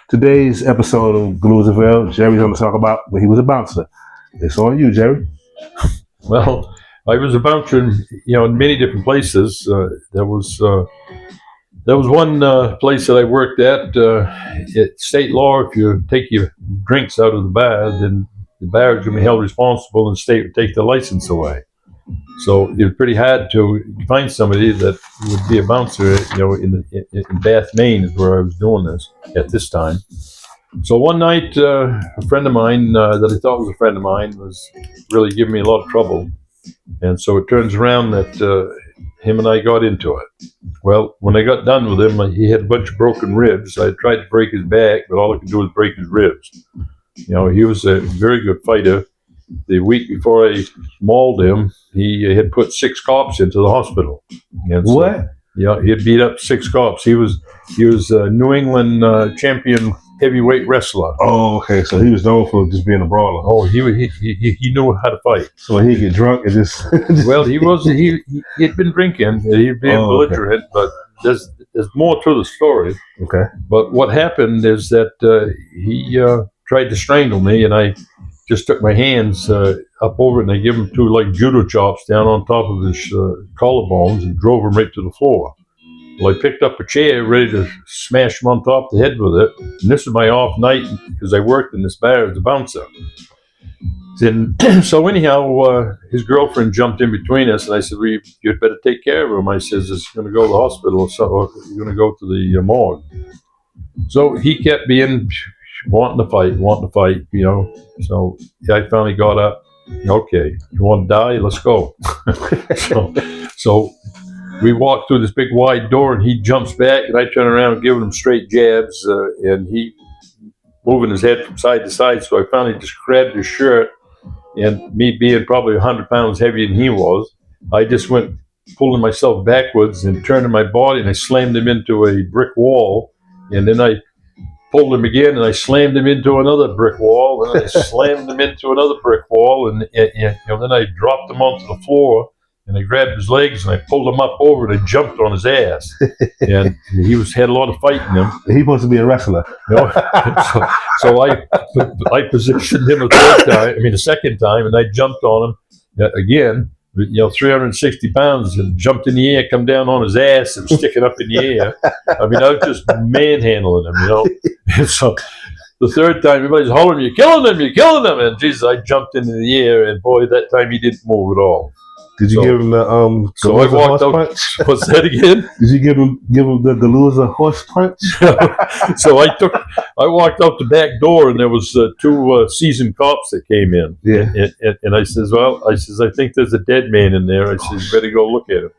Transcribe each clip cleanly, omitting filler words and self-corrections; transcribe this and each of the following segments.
Today's episode of Gluesville, Jerry's going to talk about when he was a bouncer. It's on you, Jerry. Well, I was a bouncer in many different places. There was one place that I worked at. State law, if you take your drinks out of the bar, then the bar is going to be held responsible, and the state would take the license away. So it was pretty hard to find somebody that would be a bouncer. In Bath, Maine, is where I was doing this at this time. So one night, a friend of mine that I thought was a friend of mine was really giving me a lot of trouble. And so it turns around that him and I got into it. Well, when I got done with him, he had a bunch of broken ribs. I tried to break his back, but all I could do was break his ribs. He was a very good fighter. The week before I mauled him, he had put 6 cops into the hospital. And so, What? Yeah, he had beat up 6 cops. He was a New England champion heavyweight wrestler. Oh, okay. So he was known for just being a brawler. Oh, he knew how to fight. So he'd get drunk and just... Well, he'd been drinking. He'd been belligerent, okay. But there's more to the story. Okay. But what happened is that he tried to strangle me, and I just took my hands up over it, and I gave him 2 like judo chops down on top of his collarbones and drove him right to the floor. Well, I picked up a chair ready to smash him on top of the head with it. And this was my off night because I worked in this bar as a bouncer. And so anyhow, his girlfriend jumped in between us, and I said, well, you'd better take care of him. I says, he's going to go to the hospital or you're going to go to the morgue. So he kept being wanting to fight, So I finally got up. Okay, you want to die? Let's go. So we walked through this big wide door, and he jumps back, and I turn around and giving him straight jabs, and he moving his head from side to side. So I finally just grabbed his shirt, and me being probably 100 pounds heavier than he was, I just went pulling myself backwards and turning my body, and I slammed him into a brick wall, and then I pulled him again, and I slammed him into another brick wall, and then I slammed him into another brick wall, and then I dropped him onto the floor. And I grabbed his legs and I pulled him up over and I jumped on his ass. And he had a lot of fight in him. He's supposed to be a wrestler. So I positioned him a second time, and I jumped on him again. 360 pounds, and jumped in the air, come down on his ass and sticking up in the air. I was just manhandling him, And so the third time, everybody's hollering, you're killing him. And Jesus, I jumped into the air, and boy, that time he didn't move at all. Did you give him the So I walked out. punch? What's that again? Did you give him the Galuza horse punch? So I walked out the back door, and there was 2 seasoned cops that came in. Yeah. And I says, I think there's a dead man in there. I says, you better go look at him.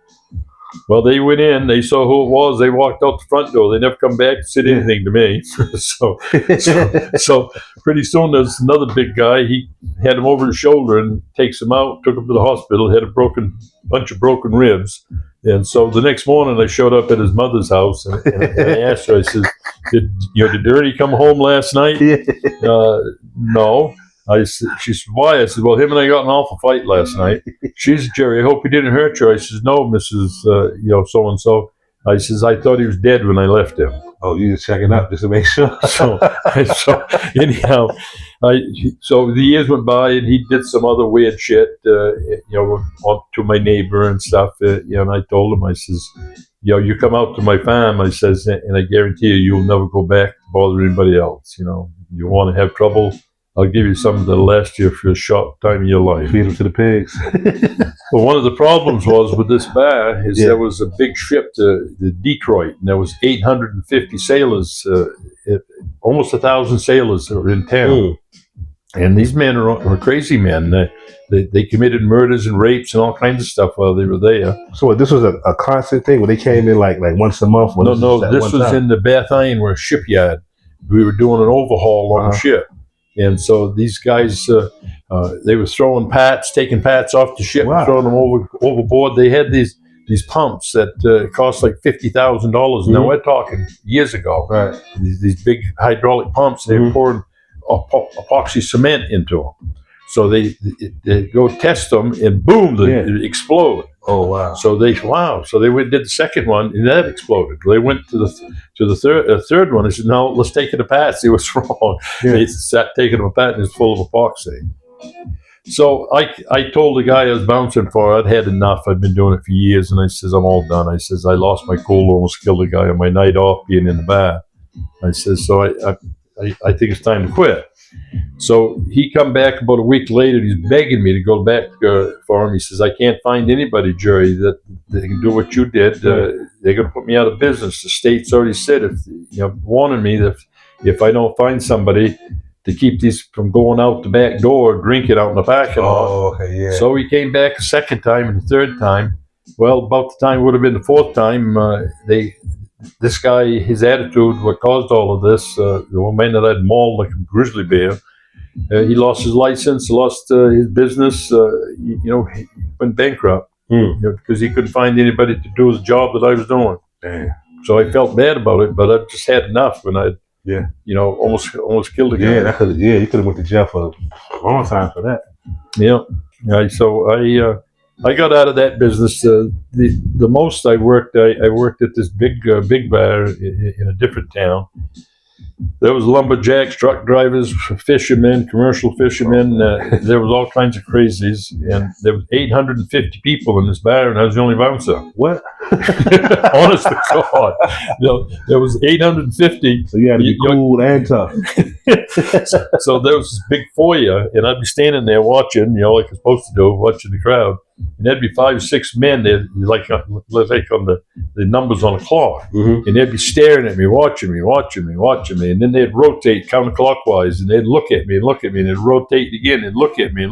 Well, they went in, they saw who it was, they walked out the front door, they never come back and said anything to me. so pretty soon there's another big guy, he had him over his shoulder and takes him out, took him to the hospital, had a bunch of broken ribs. And so the next morning I showed up at his mother's house, and I asked her, I said, did Gerry come home last night? No. She said, why? I said, well, him and I got in an awful fight last night. She said, Gerry, I hope he didn't hurt you. I says, no, Mrs. So-and-so. I says, I thought he was dead when I left him. Oh, you just checking up just to make sure. so anyhow, so the years went by, and he did some other weird shit, to my neighbor and stuff. And I told him, I says, you come out to my farm, I says, and I guarantee you'll never go back to bother anybody else. You want to have trouble, I'll give you something that'll last you for a short time in your life. Feed them to the pigs. Well, one of the problems was with this bar is there was a big ship to Detroit, and there was 850 sailors, almost 1,000 sailors that were in town. And these men were crazy men. They committed murders and rapes and all kinds of stuff while they were there. So this was a constant thing where they came in like once a month? No, this was in the Bath Iron shipyard. We were doing an overhaul on the ship. And so these guys, they were throwing taking parts off the ship, and throwing them overboard. They had these pumps that cost like $50,000. Now we're talking years ago. Right. These big hydraulic pumps. They were pouring epoxy cement into them. So they go test them, and boom, they explode. Oh wow. So they went did the second one, and that exploded. They went to the third one. They said, "No, let's take it apart, see what's wrong." Yeah. They sat taking them apart, and it's full of epoxy. So I told the guy I was bouncing for, I'd had enough. I'd been doing it for years, and I says, "I'm all done." I says, "I lost my cool, almost killed a guy on my night off being in the bar." I says, "So I think it's time to quit." So he come back about a week later. He's begging me to go back for him. He says, "I can't find anybody, Gerry, that can do what you did. They're going to put me out of business. The state's already said, warning me that if I don't find somebody to keep these from going out the back door, drinking out in the parking lot." Oh, okay, yeah. So he came back a second time and a third time. Well, about the time would have been the fourth time. This guy, his attitude, what caused all of this, the one man that I'd mauled like a grizzly bear, he lost his license, lost his business. He went bankrupt because he couldn't find anybody to do the job that I was doing. Damn. So I felt bad about it, but I just had enough, and I, almost killed a guy. Yeah, you could have went to jail for a long time for that. Yeah. So I got out of that business. The most I worked at this big bar in a different town. There was lumberjacks, truck drivers, fishermen, commercial fishermen. There was all kinds of crazies, and there was 850 people in this bar, and I was the only bouncer. What? Honest to God, there was 850. So you had to be cool and tough. So there was this big foyer, and I'd be standing there watching, like I'm supposed to do, watching the crowd. And there'd be 5 or 6 men there, like on the numbers on a clock, and they'd be staring at me, watching me, and then they'd rotate counterclockwise, and they'd look at me, and they'd rotate again, and look at me.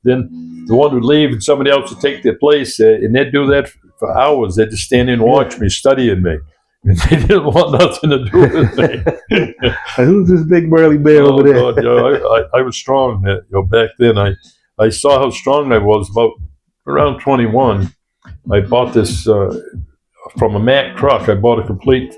Then the one would leave, and somebody else would take their place, and they'd do that for hours. They'd just stand there and watch me, studying me. And they didn't want nothing to do with me. Who's this big burly bear over there? God, I was strong. Back then, I saw how strong I was. About around 21, I bought this from a Mack truck. I bought a complete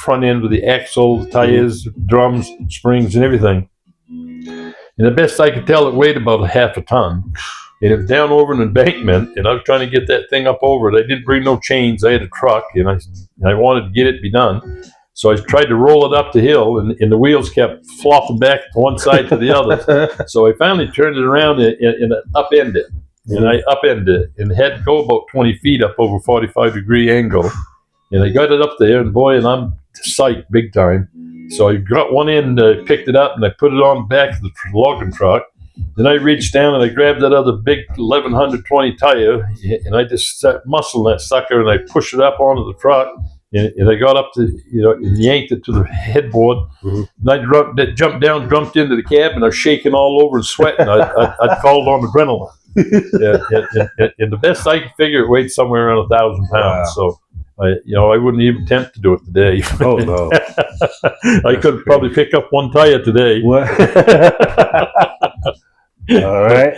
front end with the axle, tires, drums, springs, and everything. And the best I could tell, it weighed about a half a ton. And it was down over an embankment, and I was trying to get that thing up over it. I didn't bring no chains. I had a truck, and I wanted to get it be done. So I tried to roll it up the hill, and the wheels kept flopping back from one side to the other. So I finally turned it around and upended it. And I upended it and had to go about 20 feet up over 45-degree angle. And I got it up there, and boy, and I'm psyched big time. So I got one end, picked it up, and I put it on the back of the logging truck. Then I reached down and I grabbed that other big 1120 tire, and I just sat muscling that sucker, and I pushed it up onto the truck. And I got up to, and yanked it to the headboard. And I jumped down, jumped into the cab, and I was shaking all over and sweating. I'd called on adrenaline. And the best I could figure, it weighed somewhere around 1,000 pounds. Wow. So, I wouldn't even attempt to do it today. Oh, no. I could probably pick up one tire today. What? All right.